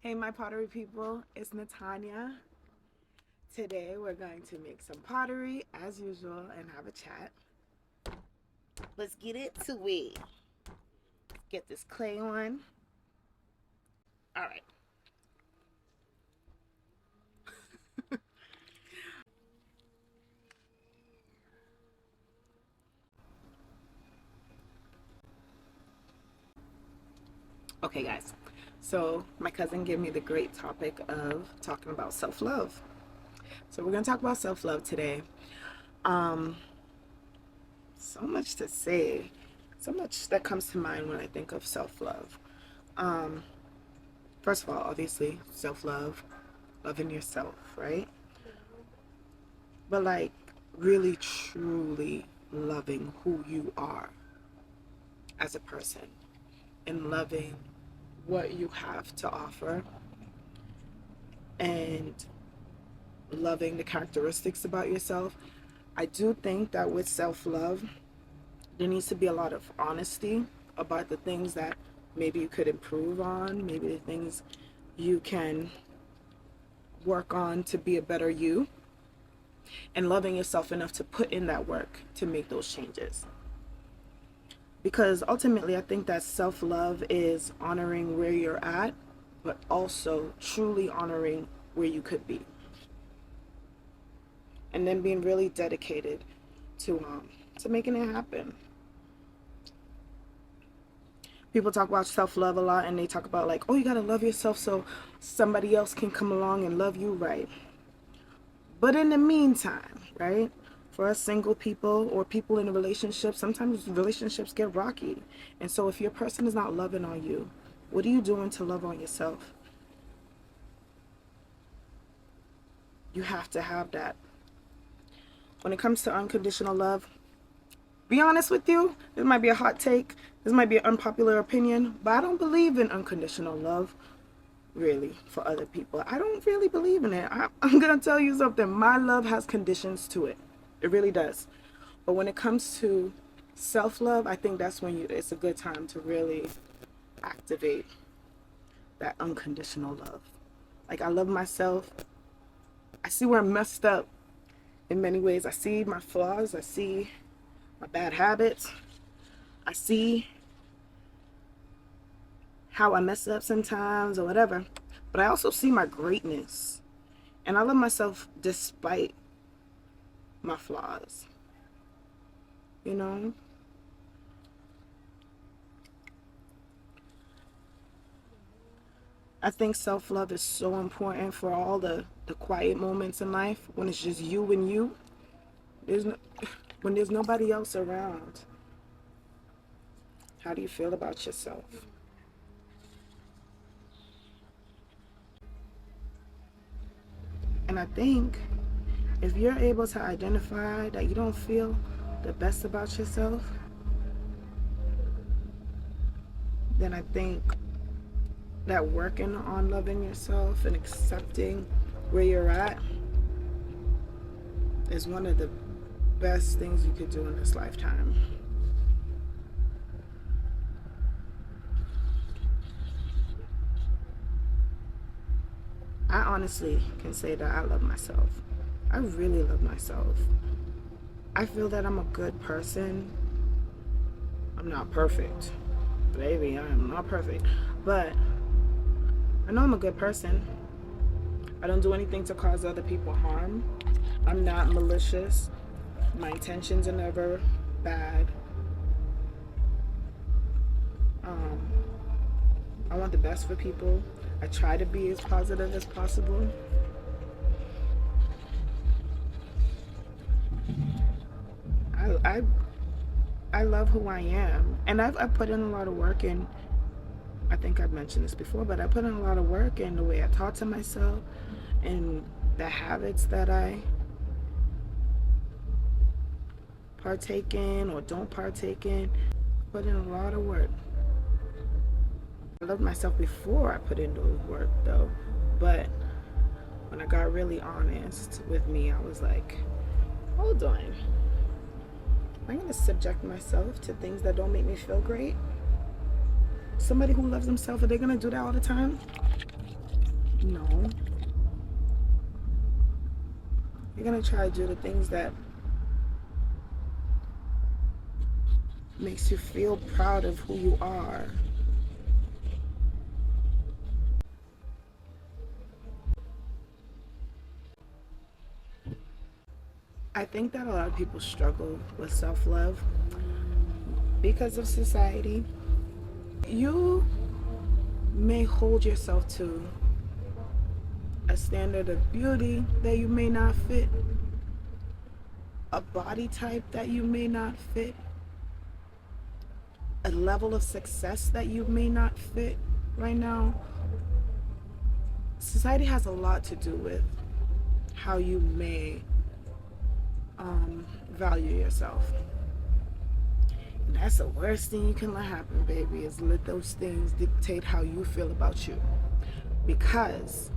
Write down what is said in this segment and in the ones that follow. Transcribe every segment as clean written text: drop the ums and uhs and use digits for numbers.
Hey, my pottery people, it's Natanya. Today we're going to make some pottery as usual and have a chat. Let's get into it. Get this clay on. All right. Okay, guys. So my cousin gave me the great topic of talking about self-love. So we're going to talk about self-love today. Um, so much to say. So much that comes to mind when I think of self-love. Um, First of all, obviously, self-love, loving yourself, right? But like really truly loving who you are as a person and loving what you have to offer and loving the characteristics about yourself. I do think that with self-love, there needs to be a lot of honesty about the things that maybe you could improve on, maybe the things you can work on to be a better you, and loving yourself enough to put in that work to make those changes. Because ultimately, I think that self-love is honoring where you're at, but also truly honoring where you could be. And then being really dedicated to making it happen. People talk about self-love a lot, and they talk about like, oh, you gotta love yourself so somebody else can come along and love you right. But in the meantime, right, for us single people or people in a relationship, sometimes relationships get rocky. And so if your person is not loving on you, what are you doing to love on yourself? You have to have that. When it comes to unconditional love, be honest with you, this might be a hot take, this might be an unpopular opinion, but I don't believe in unconditional love, really, for other people. I don't really believe in it. I'm gonna tell you something. My love has conditions to it. It really does. But when it comes to self-love, I think that's when it's a good time to really activate that unconditional love. Like, I love myself. I see where I'm messed up in many ways. I see my flaws. I see my bad habits. I see how I mess up sometimes or whatever. But I also see my greatness. And I love myself despite my flaws. You know? I think self-love is so important for all the quiet moments in life when it's just you and you. When there's nobody else around. How do you feel about yourself? And I think if you're able to identify that you don't feel the best about yourself, then I think that working on loving yourself and accepting where you're at is one of the best things you could do in this lifetime. I honestly can say that I love myself. I really love myself. I feel that I'm a good person. I'm not perfect. Baby, I'm not perfect. But I know I'm a good person. I don't do anything to cause other people harm. I'm not malicious. My intentions are never bad. I want the best for people. I try to be as positive as possible. I I love who I am, and I've put in a lot of work in. I think I've mentioned this before, but I put in a lot of work in the way I talk to myself and the habits that I partake in or don't partake in. Put in a lot of work. I loved myself before I put in those work though, but when I got really honest with me, I was like, hold on, am I gonna subject myself to things that don't make me feel great? Somebody who loves themselves, are they gonna do that all the time? No. You're gonna try to do the things that makes you feel proud of who you are. I think that a lot of people struggle with self-love because of society. You may hold yourself to a standard of beauty that you may not fit, a body type that you may not fit, a level of success that you may not fit right now. Society has a lot to do with how you may value yourself. And that's the worst thing you can let happen, baby, is let those things dictate how you feel about you. Because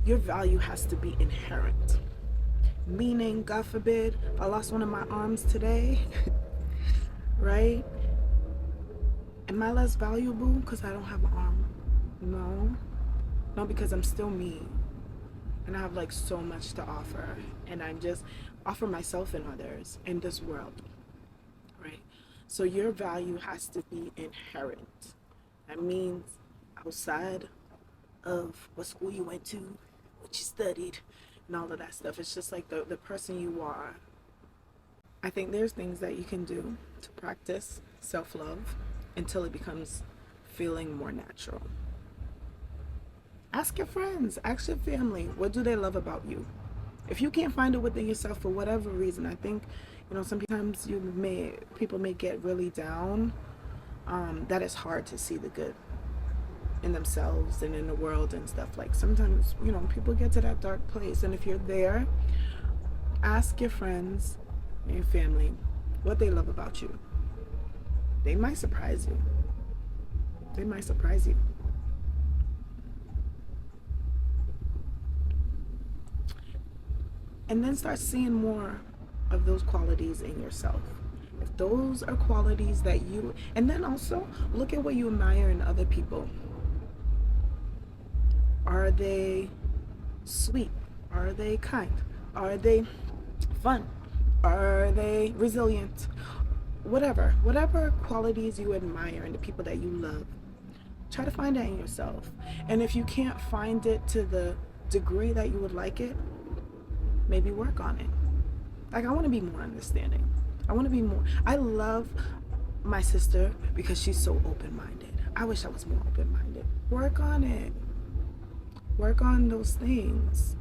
your value has to be inherent. Meaning, God forbid, if I lost one of my arms today, right? Am I less valuable because I don't have an arm? No. No, because I'm still me. And I have like so much to offer. And I just offer myself and others in this world, right? So your value has to be inherent. That means outside of what school you went to, what you studied, and all of that stuff. It's just like the person you are. I think there's things that you can do to practice self-love until it becomes feeling more natural. Ask your friends, ask your family, what do they love about you? If you can't find it within yourself for whatever reason, I think, sometimes people may get really down. That it's hard to see the good in themselves and in the world and stuff. Like sometimes, people get to that dark place, and if you're there, ask your friends and your family what they love about you. They might surprise you. They might surprise you. And then start seeing more of those qualities in yourself. If those are qualities that you, and then also look at what you admire in other people. Are they sweet? Are they kind? Are they fun? Are they resilient? Whatever qualities you admire in the people that you love, try to find that in yourself. And if you can't find it to the degree that you would like it, maybe work on it. Like, I want to be more understanding. I love my sister because she's so open-minded. I wish I was more open-minded. Work on it. Work on those things.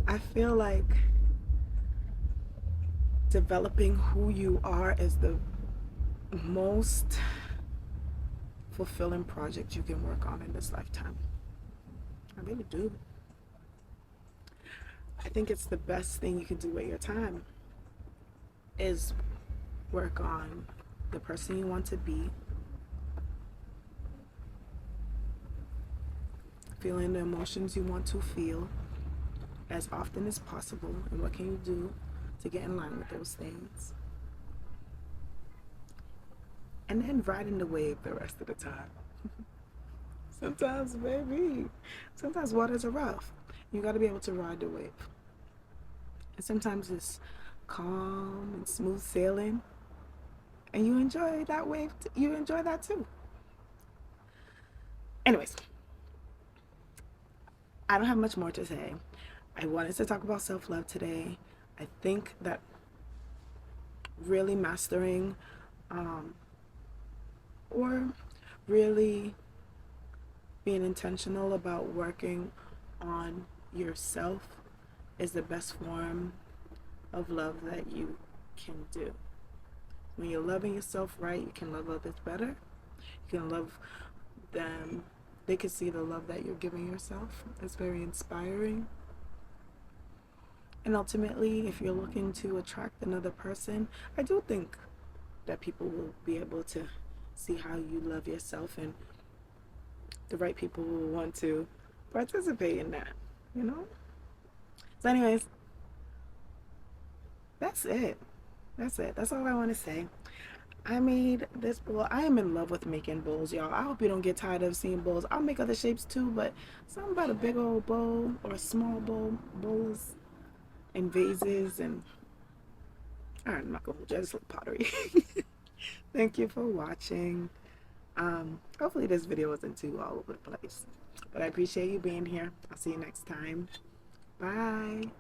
I feel like developing who you are is the most fulfilling project you can work on in this lifetime. I really do. I think it's the best thing you can do with your time is work on the person you want to be, feeling the emotions you want to feel as often as possible, and what can you do to get in line with those things, and then riding the wave the rest of the time. Sometimes, baby, sometimes waters are rough. You got to be able to ride the wave. And sometimes it's calm and smooth sailing, and you enjoy that wave. You enjoy that too. Anyways, I don't have much more to say. I wanted to talk about self-love today. I think that really mastering or really being intentional about working on yourself is the best form of love that you can do. When you're loving yourself right, you can love others better. You can love them. They can see the love that you're giving yourself. It's very inspiring. And ultimately, if you're looking to attract another person, I do think that people will be able to see how you love yourself, and the right people will want to participate in that, So anyways, that's it. That's all I want to say. I made this bowl. I am in love with making bowls, y'all. I hope you don't get tired of seeing bowls. I'll make other shapes too, but something about a big old bowl or a small bowl, bowls and vases, and I'm not gonna hold you. I just like pottery. Thank you for watching. Hopefully this video wasn't too all over the place, but I appreciate you being here. I'll see you next time. Bye.